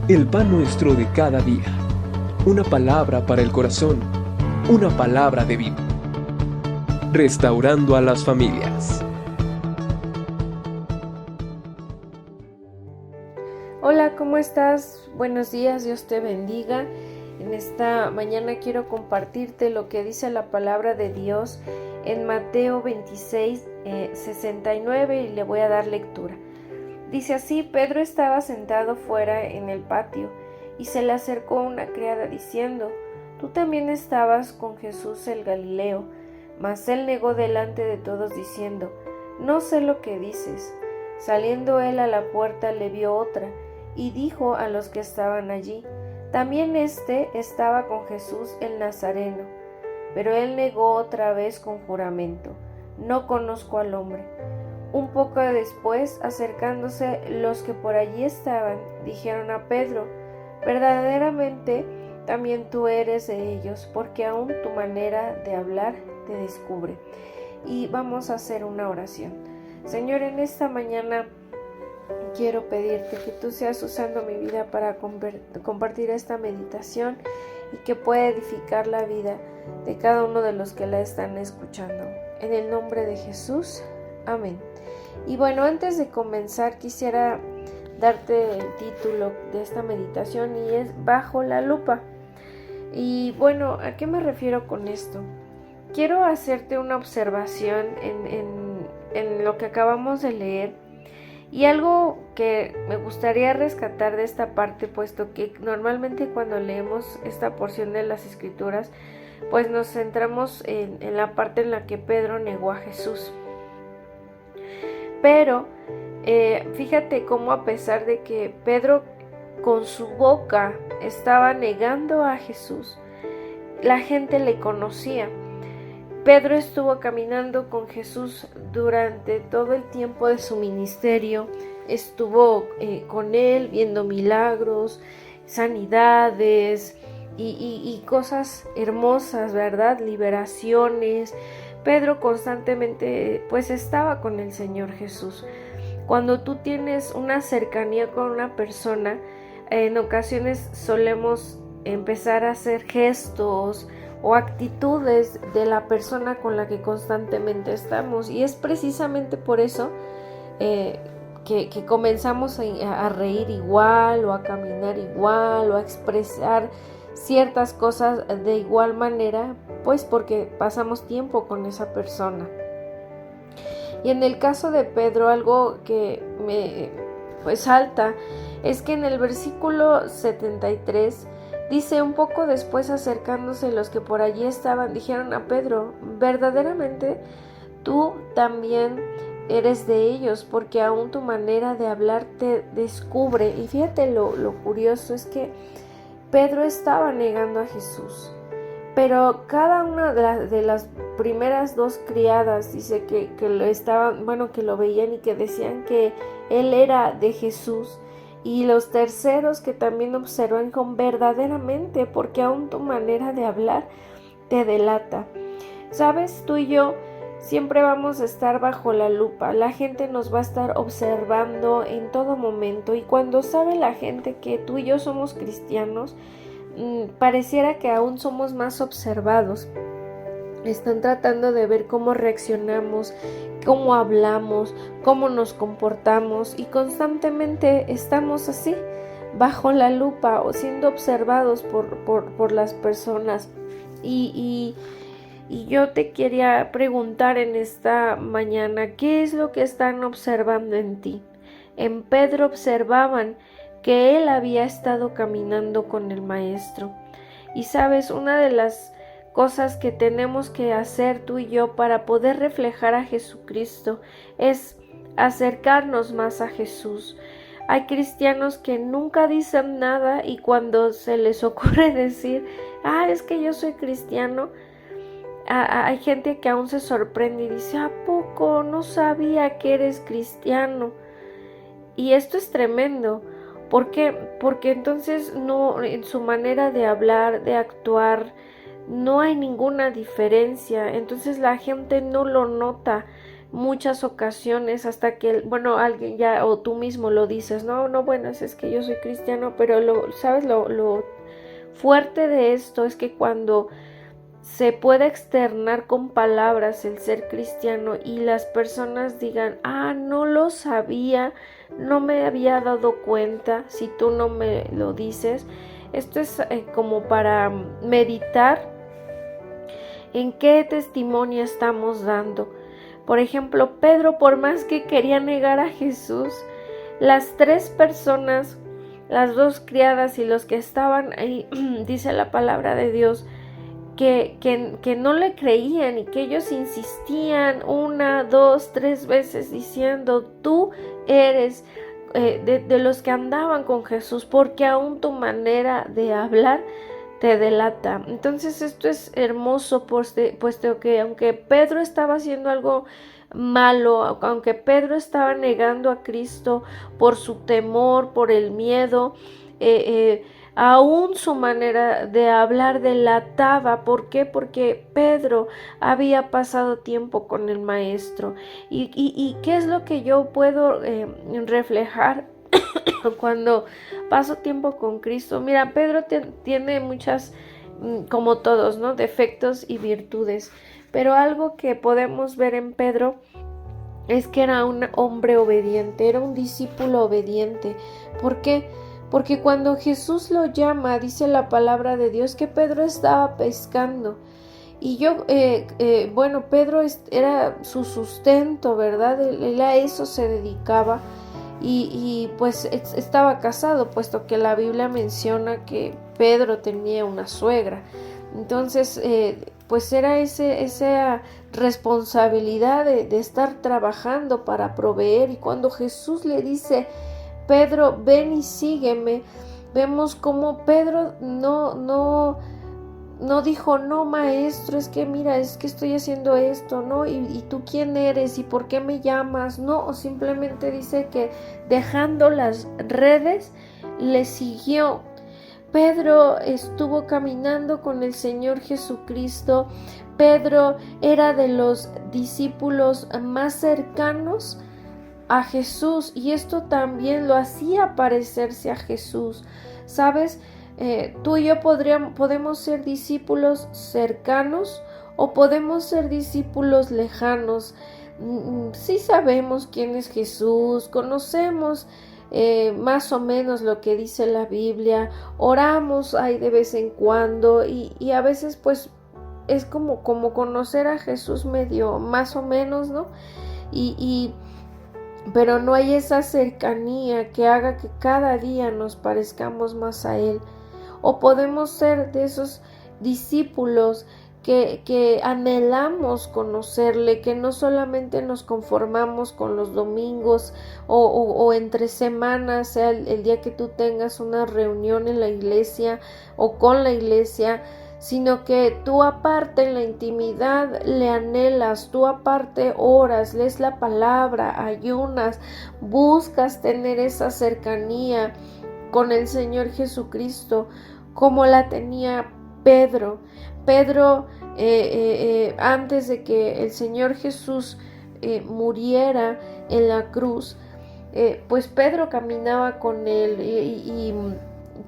El pan nuestro de cada día. Una palabra para el corazón. Una palabra de vida. Restaurando a las familias. Hola, ¿cómo estás? Buenos días, Dios te bendiga. En esta mañana quiero compartirte lo que dice la palabra de Dios en Mateo 26, 69 y le voy a dar lectura. Dice así: Pedro estaba sentado fuera en el patio y se le acercó una criada diciendo: «Tú también estabas con Jesús el Galileo». Mas él negó delante de todos diciendo: «No sé lo que dices». Saliendo él a la puerta le vio otra y dijo a los que estaban allí: «También éste estaba con Jesús el Nazareno». Pero él negó otra vez con juramento: «No conozco al hombre». Un poco después, acercándose los que por allí estaban, dijeron a Pedro: «Verdaderamente también tú eres de ellos, porque aún tu manera de hablar te descubre». Y vamos a hacer una oración. Señor, en esta mañana quiero pedirte que tú seas usando mi vida para compartir esta meditación y que pueda edificar la vida de cada uno de los que la están escuchando. En el nombre de Jesús, amén. Y bueno, antes de comenzar quisiera darte el título de esta meditación y es Bajo la lupa. Y bueno, ¿a qué me refiero con esto? Quiero hacerte una observación en lo que acabamos de leer y algo que me gustaría rescatar de esta parte, puesto que normalmente cuando leemos esta porción de las Escrituras, pues nos centramos en la parte en la que Pedro negó a Jesús. Pero fíjate cómo, a pesar de que Pedro con su boca estaba negando a Jesús, la gente le conocía. Pedro estuvo caminando con Jesús durante todo el tiempo de su ministerio, estuvo con él viendo milagros, sanidades y cosas hermosas, ¿verdad? Liberaciones. Pedro constantemente pues estaba con el Señor Jesús. Cuando tú tienes una cercanía con una persona, en ocasiones solemos empezar a hacer gestos o actitudes de la persona con la que constantemente estamos, y es precisamente por eso que comenzamos a reír igual, o a caminar igual, o a expresar ciertas cosas de igual manera, pues porque pasamos tiempo con esa persona. Y en el caso de Pedro, algo que me salta es que en el versículo 73 dice: un poco después, acercándose los que por allí estaban, dijeron a Pedro: verdaderamente tú también eres de ellos, porque aún tu manera de hablar te descubre. Y fíjate lo curioso es que Pedro estaba negando a Jesús, pero cada una de las primeras dos criadas dice que lo estaban, que lo veían y que decían que él era de Jesús. Y los terceros que también observan con verdaderamente, porque aún tu manera de hablar te delata. Sabes, tú y yo siempre vamos a estar bajo la lupa. La gente nos va a estar observando en todo momento, y cuando sabe la gente que tú y yo somos cristianos, pareciera que aún somos más observados. Están tratando de ver cómo reaccionamos, cómo hablamos, cómo nos comportamos, y constantemente estamos así, bajo la lupa o siendo observados por las personas. Y yo te quería preguntar en esta mañana: ¿qué es lo que están observando en ti? En Pedro observaban que él había estado caminando con el Maestro. Y sabes, una de las cosas que tenemos que hacer tú y yo para poder reflejar a Jesucristo es acercarnos más a Jesús. Hay cristianos que nunca dicen nada, y cuando se les ocurre decir: es que yo soy cristiano, hay gente que aún se sorprende y dice: ¿a poco? No sabía que eres cristiano. Y esto es tremendo. ¿Por qué? Porque entonces no, en su manera de hablar, de actuar, no hay ninguna diferencia. Entonces la gente no lo nota, muchas ocasiones hasta que, bueno, alguien ya o tú mismo lo dices, no, bueno, es que yo soy cristiano, pero ¿sabes? Lo fuerte de esto es que cuando se puede externar con palabras el ser cristiano y las personas digan, no lo sabía, no me había dado cuenta, si tú no me lo dices. Esto es como para meditar en qué testimonio estamos dando. Por ejemplo, Pedro, por más que quería negar a Jesús, las 3 personas, las 2 criadas y los que estaban ahí, dice la palabra de Dios, que no le creían y que ellos insistían 1, 2, 3 veces diciendo, tú eres de los que andaban con Jesús, porque aún tu manera de hablar te delata. Entonces esto es hermoso, puesto que aunque Pedro estaba haciendo algo malo, aunque Pedro estaba negando a Cristo por su temor, por el miedo, aún su manera de hablar delataba. ¿Por qué? Porque Pedro había pasado tiempo con el Maestro. ¿Y qué es lo que yo puedo reflejar cuando paso tiempo con Cristo? Mira, Pedro tiene muchas, como todos, ¿no?, defectos y virtudes, pero algo que podemos ver en Pedro es que era un hombre obediente, era un discípulo obediente. ¿Por qué? Porque cuando Jesús lo llama, dice la palabra de Dios que Pedro estaba pescando. Y bueno, Pedro era su sustento, ¿verdad? Él a eso se dedicaba. Y pues estaba casado, puesto que la Biblia menciona que Pedro tenía una suegra. Entonces, pues era esa responsabilidad de estar trabajando para proveer. Y cuando Jesús le dice, Pedro, ven y sígueme, vemos como Pedro no dijo, no, maestro, es que mira, es que estoy haciendo esto, ¿no? ¿Y tú quién eres? ¿Y por qué me llamas? No, simplemente dice que dejando las redes, le siguió. Pedro estuvo caminando con el Señor Jesucristo. Pedro era de los discípulos más cercanos a Jesús, y esto también lo hacía parecerse a Jesús. ¿Sabes? Tú y yo podemos ser discípulos cercanos o podemos ser discípulos lejanos. Sí sabemos quién es Jesús, conocemos más o menos lo que dice la Biblia, oramos ahí de vez en cuando y a veces pues es como conocer a Jesús medio más o menos, ¿no? Pero no hay esa cercanía que haga que cada día nos parezcamos más a Él. O podemos ser de esos discípulos que anhelamos conocerle, que no solamente nos conformamos con los domingos o entre semanas, sea el día que tú tengas una reunión en la iglesia o con la iglesia, sino que tú aparte en la intimidad le anhelas, tú aparte oras, lees la palabra, ayunas, buscas tener esa cercanía con el Señor Jesucristo, como la tenía Pedro. Pedro, antes de que el Señor Jesús muriera en la cruz, pues Pedro caminaba con él y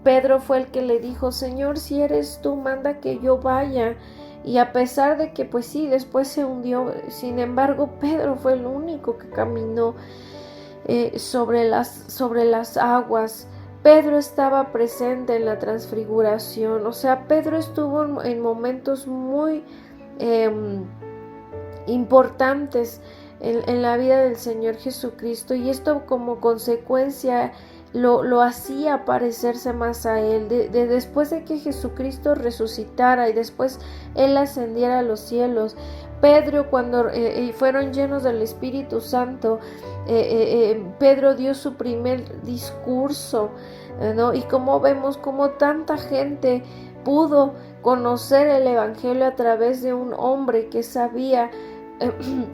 Pedro fue el que le dijo, Señor, si eres tú, manda que yo vaya. Y a pesar de que pues sí, después se hundió, sin embargo Pedro fue el único que caminó sobre las aguas. Pedro estaba presente en la transfiguración, o sea, Pedro estuvo en momentos muy importantes en la vida del Señor Jesucristo, y esto como consecuencia lo hacía parecerse más a Él. Después de que Jesucristo resucitara y después Él ascendiera a los cielos, Pedro, cuando fueron llenos del Espíritu Santo, Pedro dio su primer discurso, ¿no? Y como vemos como tanta gente pudo conocer el Evangelio a través de un hombre que sabía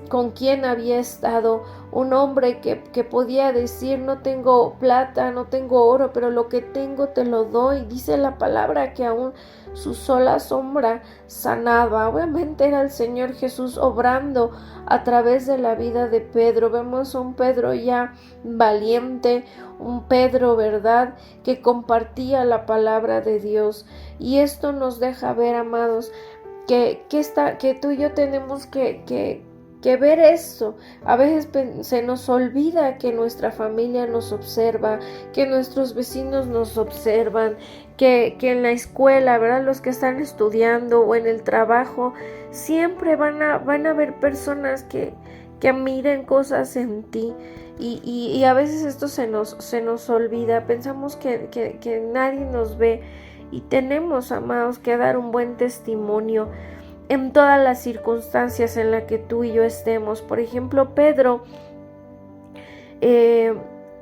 con quién había estado, un hombre que podía decir, no tengo plata, no tengo oro, pero lo que tengo te lo doy. Dice la palabra que aún su sola sombra sanaba. Obviamente era el Señor Jesús obrando a través de la vida de Pedro. Vemos a un Pedro ya valiente, un Pedro, ¿verdad?, que compartía la palabra de Dios. Y esto nos deja ver, amados, que tú y yo tenemos que ver esto. A veces se nos olvida que nuestra familia nos observa, que nuestros vecinos nos observan, que en la escuela, ¿verdad?, los que están estudiando o en el trabajo, siempre van a haber personas que miren cosas en ti. Y a veces esto se nos olvida. Pensamos que nadie nos ve, y tenemos, amados, que dar un buen testimonio en todas las circunstancias en las que tú y yo estemos. Por ejemplo, Pedro,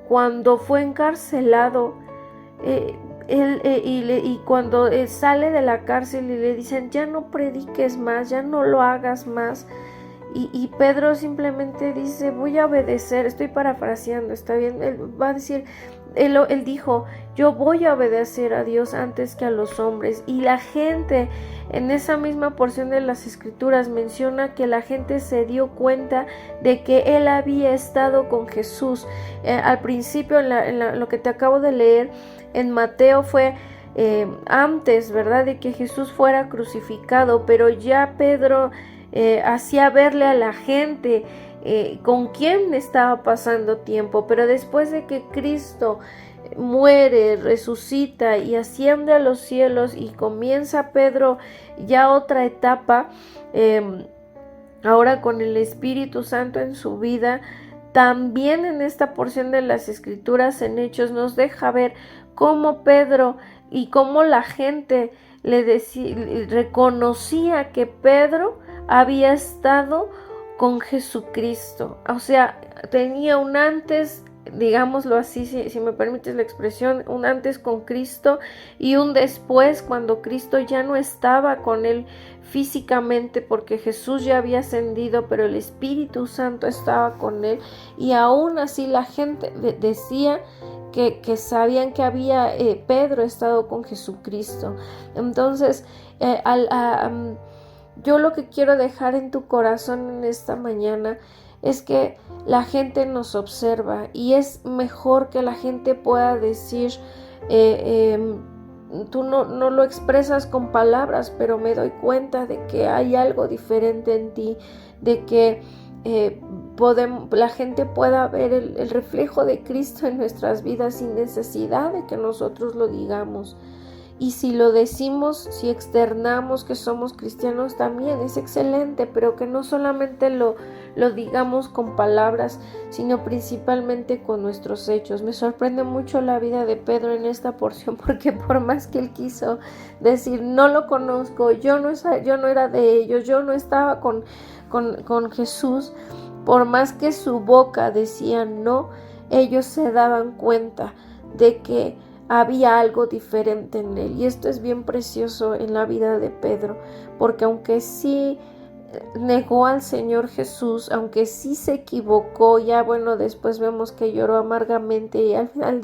cuando fue encarcelado, y cuando sale de la cárcel y le dicen, ya no prediques más, ya no lo hagas más, y Pedro simplemente dice, voy a obedecer. Estoy parafraseando, está bien, él va a decir, él dijo, yo voy a obedecer a Dios antes que a los hombres. Y la gente, en esa misma porción de las Escrituras, menciona que la gente se dio cuenta de que él había estado con Jesús. Al principio, en lo que te acabo de leer, en Mateo fue antes, ¿verdad?, de que Jesús fuera crucificado, pero ya Pedro hacía verle a la gente con quién estaba pasando tiempo. Pero después de que Cristo muere, resucita y asciende a los cielos, y comienza Pedro ya otra etapa, ahora con el Espíritu Santo en su vida, también en esta porción de las Escrituras, en Hechos, nos deja ver cómo Pedro y cómo la gente reconocía que Pedro había estado con Jesucristo. O sea, tenía un antes, digámoslo así, si me permites la expresión, un antes con Cristo y un después, cuando Cristo ya no estaba con él físicamente, porque Jesús ya había ascendido, pero el Espíritu Santo estaba con él. Y aún así la gente decía que sabían que había Pedro estado con Jesucristo. Entonces, yo lo que quiero dejar en tu corazón en esta mañana es que la gente nos observa, y es mejor que la gente pueda decir, tú no lo expresas con palabras, pero me doy cuenta de que hay algo diferente en ti, de que la gente pueda ver el reflejo de Cristo en nuestras vidas sin necesidad de que nosotros lo digamos. Y si lo decimos, si externamos que somos cristianos, también es excelente, pero que no solamente lo digamos con palabras, sino principalmente con nuestros hechos. Me sorprende mucho la vida de Pedro en esta porción, porque por más que él quiso decir, no lo conozco, yo no era de ellos, yo no estaba con Jesús, por más que su boca decía no, ellos se daban cuenta de que había algo diferente en él. Y esto es bien precioso en la vida de Pedro, porque aunque sí negó al Señor Jesús, aunque sí se equivocó, ya bueno, después vemos que lloró amargamente, y al final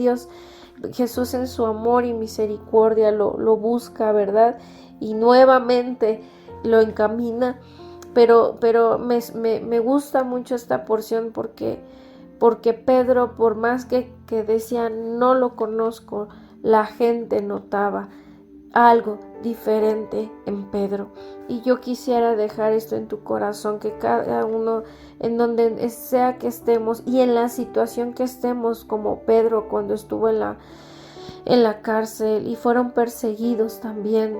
Jesús en su amor y misericordia lo busca, ¿verdad?, y nuevamente lo encamina. Pero me gusta mucho esta porción, porque Pedro, por más que decía no lo conozco, la gente notaba algo diferente en Pedro. Y yo quisiera dejar esto en tu corazón, que cada uno, en donde sea que estemos y en la situación que estemos, como Pedro cuando estuvo en la cárcel y fueron perseguidos también,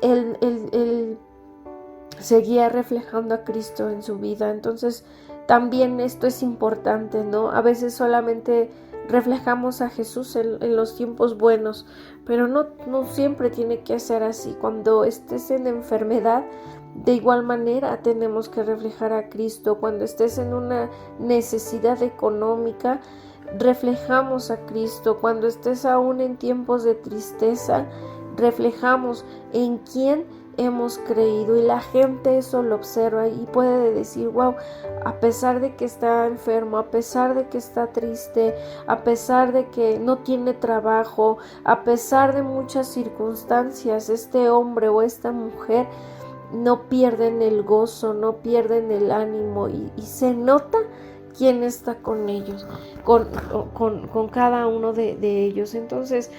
él seguía reflejando a Cristo en su vida. Entonces también esto es importante, ¿no? A veces solamente reflejamos a Jesús en los tiempos buenos, pero no siempre tiene que ser así. Cuando estés en enfermedad, de igual manera tenemos que reflejar a Cristo. Cuando estés en una necesidad económica, reflejamos a Cristo. Cuando estés aún en tiempos de tristeza, reflejamos en quién hemos creído, y la gente eso lo observa y puede decir, wow, a pesar de que está enfermo, a pesar de que está triste, a pesar de que no tiene trabajo, a pesar de muchas circunstancias, este hombre o esta mujer no pierden el gozo, no pierden el ánimo, y se nota quién está con ellos, con cada uno de ellos. Entonces,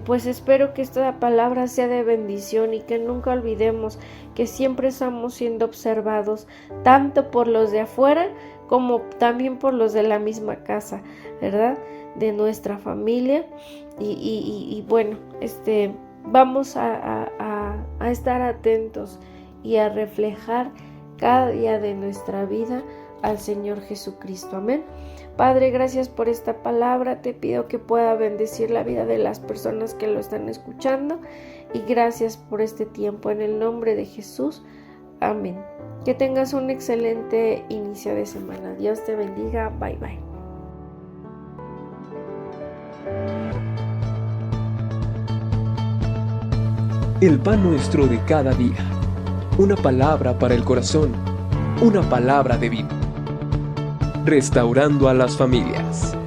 pues espero que esta palabra sea de bendición y que nunca olvidemos que siempre estamos siendo observados, tanto por los de afuera como también por los de la misma casa, ¿verdad? De nuestra familia. Y bueno, vamos a estar atentos y a reflejar cada día de nuestra vida al Señor Jesucristo. Amén. Padre, gracias por esta palabra. Te pido que pueda bendecir la vida de las personas que lo están escuchando, y gracias por este tiempo en el nombre de Jesús. Amén. Que tengas un excelente inicio de semana. Dios te bendiga. Bye bye. El pan nuestro de cada día. Una palabra para el corazón. Una palabra de vida. Restaurando a las familias.